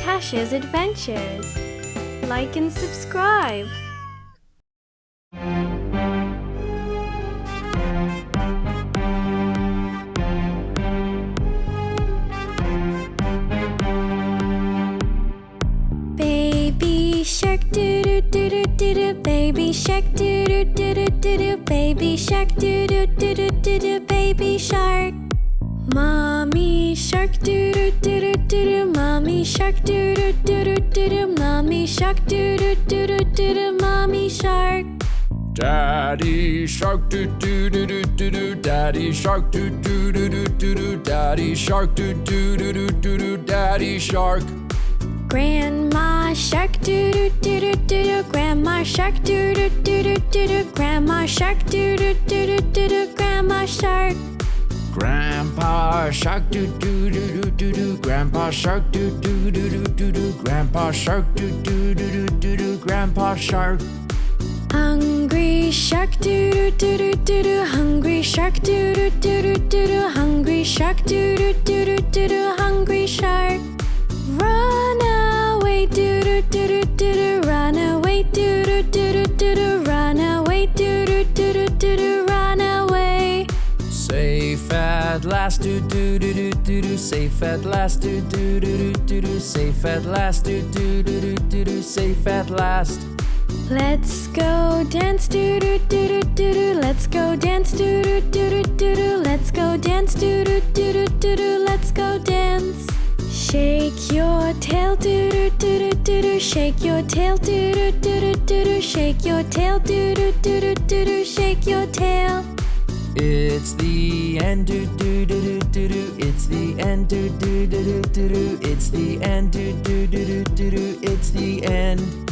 Tasha's adventures. Like and subscribe. Baby shark doo doo doo doo doo doo. Baby shark doo doo doo doo doo doo. Baby shark doo doo doo doo doo doo. Baby shark. Mommy shark doo doo doo doo doo doo. Mommy shark doo doo doo doo doo doo. Mommy shark doo doo doo doo doo doo. Mommy shark. Daddy shark doo doo doo doo doo doo. Daddy shark doo doo doo doo doo doo. Daddy shark doo doo doo doo doo doo. Daddy shark. Grandma shark doo doo doo doo doo doo. Grandma shark doo doo doo doo doo doo. Grandma shark doo doo doo doo doo doo. Grandma shark. Grandpa shark doo doo doo doo doo doo. Grandpa shark doo doo doo doo doo doo. Grandpa shark doo doo doo doo doo doo. Grandpa shark. Hungry shark doo doo doo doo doo doo. Hungry shark doo doo doo doo doo doo. Hungry shark doo doo doo doo doo doo. Hungry shark. Run away doo doo doo doo doo doo. Run away doo doo doo doo doo doo. Run away doo doo doo doo doo doo. Run away. Safe at last doo doo doo doo doo doo. Safe at last doo doo doo doo doo doo. Safe at last doo doo doo doo doo doo. Safe at last. Let's go dance doo doo doo doo doo doo. Let's go dance doo doo doo doo doo doo. Let's go dance doo doo doo doo doo doo. Let's go dance. Shake your tail doo doo doo doo doo doo. Shake your tail doo doo doo doo doo doo. Shake your tail doo doo doo doo doo doo. Shake your tail. It's the end doo doo doo doo doo doo. It's the end doo doo doo doo doo doo. It's the end doo doo doo doo doo doo. It's the end.